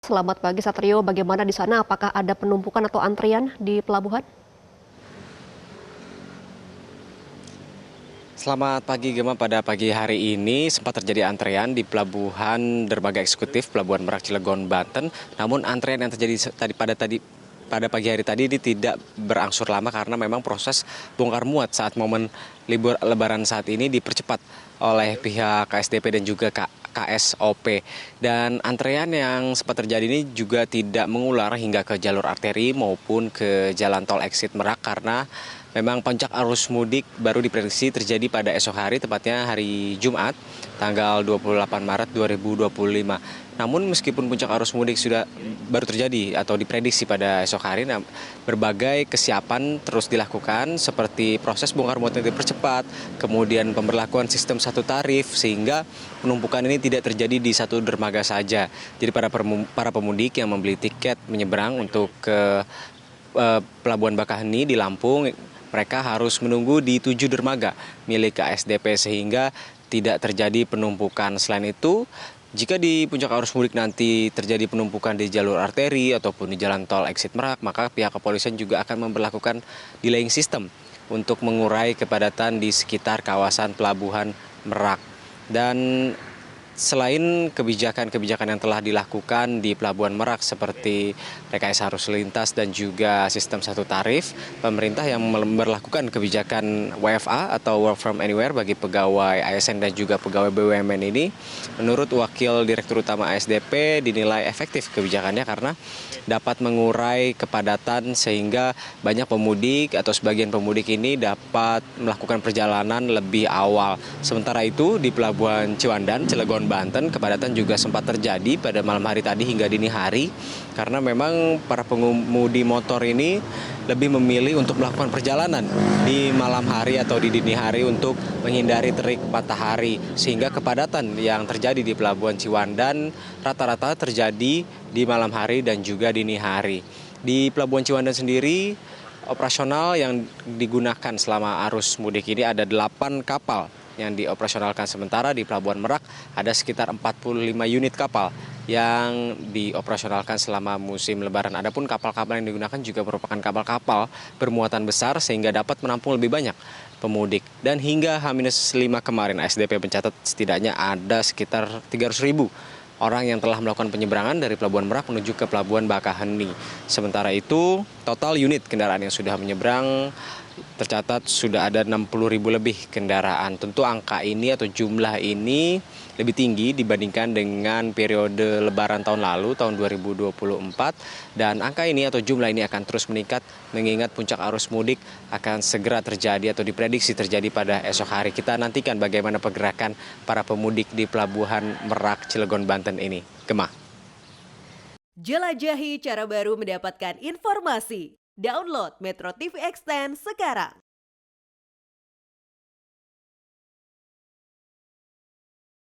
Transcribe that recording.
Selamat pagi Satrio, bagaimana di sana? Apakah ada penumpukan atau antrian di pelabuhan? Selamat pagi Gema, pada pagi hari ini sempat terjadi antrean di Pelabuhan Dermaga Eksekutif Pelabuhan Merak Cilegon Banten. Namun antrean yang terjadi pada pagi hari tadi ini tidak berangsur lama karena memang proses bongkar muat saat momen libur Lebaran saat ini dipercepat oleh pihak KSDP dan juga KSOP. Dan antrean yang sempat terjadi ini juga tidak mengular hingga ke jalur arteri maupun ke jalan tol exit Merak karena memang puncak arus mudik baru diprediksi terjadi pada esok hari, tepatnya hari Jumat, tanggal 28 Maret 2025. Namun meskipun puncak arus mudik sudah baru terjadi atau diprediksi pada esok hari, berbagai kesiapan terus dilakukan seperti proses bongkar muat yang dipercepat, kemudian pemberlakuan sistem satu tarif sehingga penumpukan ini tidak terjadi di satu dermaga saja. Jadi para pemudik yang membeli tiket menyeberang untuk ke Pelabuhan Bakaheni di Lampung, mereka harus menunggu di 7 dermaga milik KSDP sehingga tidak terjadi penumpukan. Selain itu, jika di puncak arus mudik nanti terjadi penumpukan di jalur arteri ataupun di jalan tol exit Merak, maka pihak kepolisian juga akan memperlakukan delaying system untuk mengurai kepadatan di sekitar kawasan Pelabuhan Merak. Dan selain kebijakan-kebijakan yang telah dilakukan di Pelabuhan Merak seperti rekayasa arus lintas dan juga sistem satu tarif, pemerintah yang memperlakukan kebijakan WFA atau Work from Anywhere bagi pegawai ASN dan juga pegawai BUMN ini, menurut Wakil Direktur Utama ASDP dinilai efektif kebijakannya karena dapat mengurai kepadatan sehingga banyak pemudik atau sebagian pemudik ini dapat melakukan perjalanan lebih awal. Sementara itu di Pelabuhan Ciwandan, Cilegon, Banten, kepadatan juga sempat terjadi pada malam hari tadi hingga dini hari karena memang para pengemudi motor ini lebih memilih untuk melakukan perjalanan di malam hari atau di dini hari untuk menghindari terik matahari sehingga kepadatan yang terjadi di Pelabuhan Ciwandan rata-rata terjadi di malam hari dan juga dini hari. Di Pelabuhan Ciwandan sendiri operasional yang digunakan selama arus mudik ini ada 8 kapal yang dioperasionalkan, sementara di Pelabuhan Merak ada sekitar 45 unit kapal yang dioperasionalkan selama musim Lebaran. Adapun kapal-kapal yang digunakan juga merupakan kapal-kapal bermuatan besar sehingga dapat menampung lebih banyak pemudik. Dan hingga H-5 kemarin ASDP mencatat setidaknya ada sekitar 300.000 orang yang telah melakukan penyeberangan dari Pelabuhan Merak menuju ke Pelabuhan Bakaheni. Sementara itu, total unit kendaraan yang sudah menyeberang tercatat sudah ada 60.000 lebih kendaraan. Tentu angka ini atau jumlah ini lebih tinggi dibandingkan dengan periode Lebaran tahun lalu, tahun 2024. Dan angka ini atau jumlah ini akan terus meningkat mengingat puncak arus mudik akan segera terjadi atau diprediksi terjadi pada esok hari. Kita nantikan bagaimana pergerakan para pemudik di Pelabuhan Merak Cilegon, Banten ini. Gemah. Jelajahi cara baru mendapatkan informasi. Download Metro TV Extend sekarang.